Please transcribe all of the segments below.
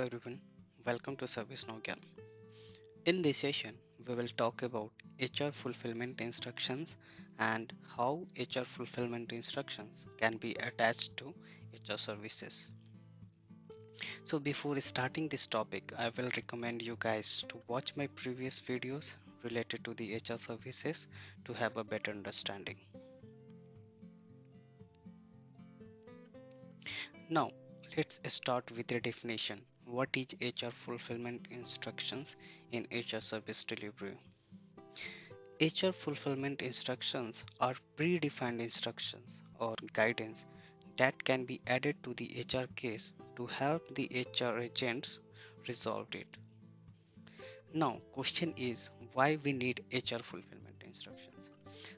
everyone, welcome to ServiceNow again. In this session, we will talk about HR fulfillment instructions and how HR fulfillment instructions can be attached to HR services. So before starting this topic, I will recommend you guys to watch my previous videos related to the HR services to have a better understanding. Now, let's start with the definition. What is HR fulfillment instructions in HR service delivery? HR fulfillment instructions are predefined instructions or guidance that can be added to the HR case to help the HR agents resolve it. Now, question is why we need HR fulfillment instructions.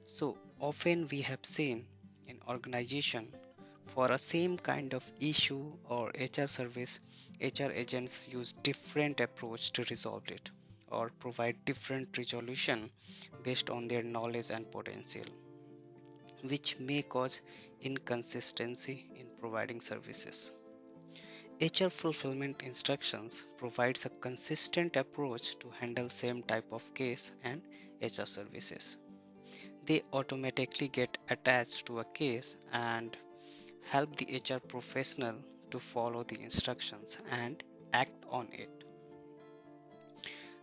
So often we have seen in organization for a same kind of issue or HR service, HR agents use different approach to resolve it or provide different resolution based on their knowledge and potential, which may cause inconsistency in providing services. HR fulfillment instructions provides a consistent approach to handle same type of case and HR services. They automatically get attached to a case and help the HR professional to follow the instructions and act on it.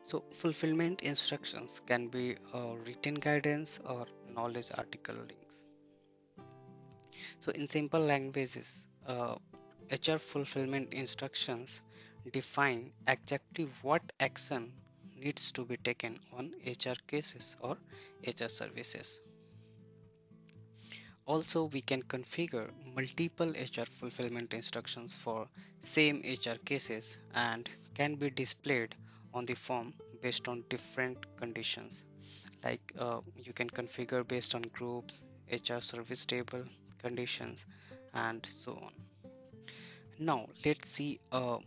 So, fulfillment instructions can be written guidance or knowledge article links. So, in simple languages, HR fulfillment instructions define exactly what action needs to be taken on HR cases or HR services. Also, we can configure multiple HR fulfillment instructions for same HR cases and can be displayed on the form based on different conditions. Like you can configure based on groups, HR service table, conditions, and so on. Now, let's see a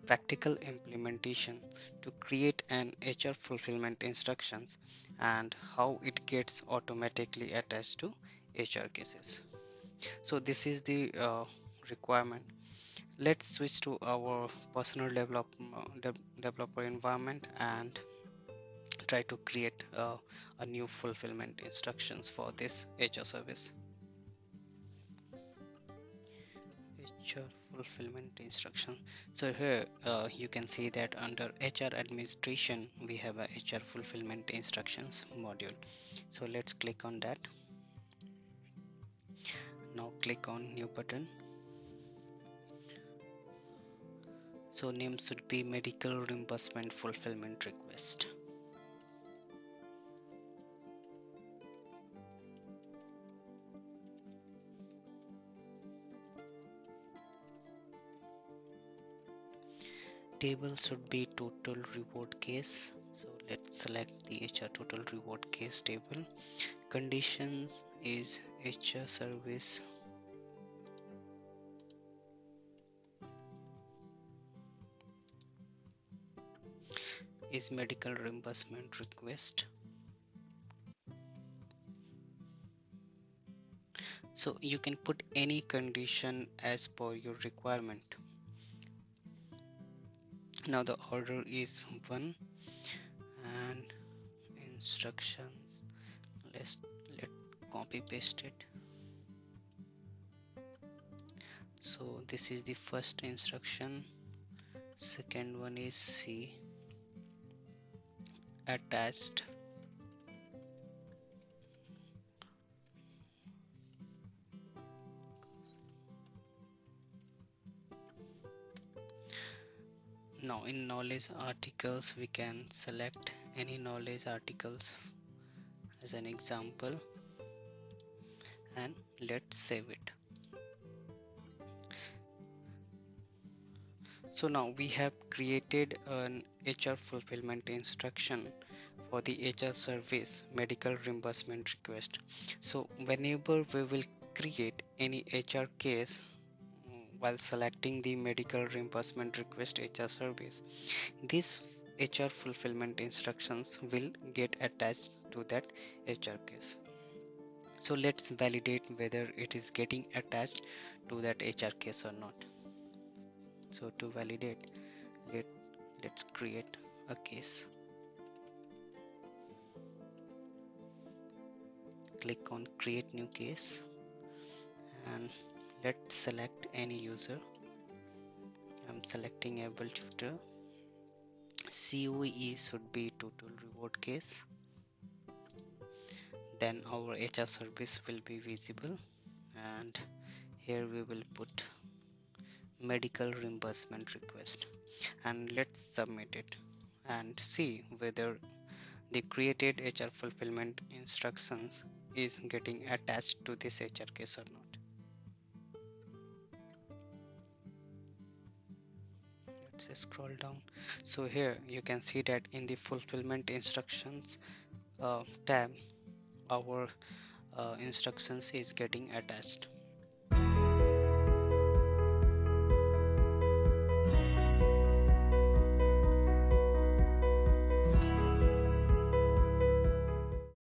practical implementation to create an HR fulfillment instructions and how it gets automatically attached to HR cases. So this is the requirement. Let's switch to our personal developer environment and try to create a new fulfillment instructions for this HR service. HR fulfillment instruction. So here you can see that under HR administration we have a HR fulfillment instructions module. So let's click on that. Now click on new button. So name should be medical reimbursement fulfillment request. Table should be total reward case. So let's select the HR total reward case table. Conditions is HR service is medical reimbursement request. So you can put any condition as per your requirement. Now the order is 1 and instructions, let copy paste it. So this is the first instruction, second one is C, attached. Now in knowledge articles we can select any knowledge articles as an example and let's save it. So now we have created an HR fulfillment instruction for the HR service medical reimbursement request. So whenever we will create any HR case while selecting the medical reimbursement request HR service, this HR fulfillment instructions will get attached to that HR case. So let's validate whether it is getting attached to that HR case or not. So to validate, Let's create a case. Click on create new case and let's select any user. I'm selecting able tutor. COE should be total reward case. Then our HR service will be visible, and here we will put medical reimbursement request, and let's submit it and see whether the created HR fulfillment instructions is getting attached to this HR case or not. Let's scroll down. So here you can see that in the fulfillment instructions tab, our instructions is getting attached.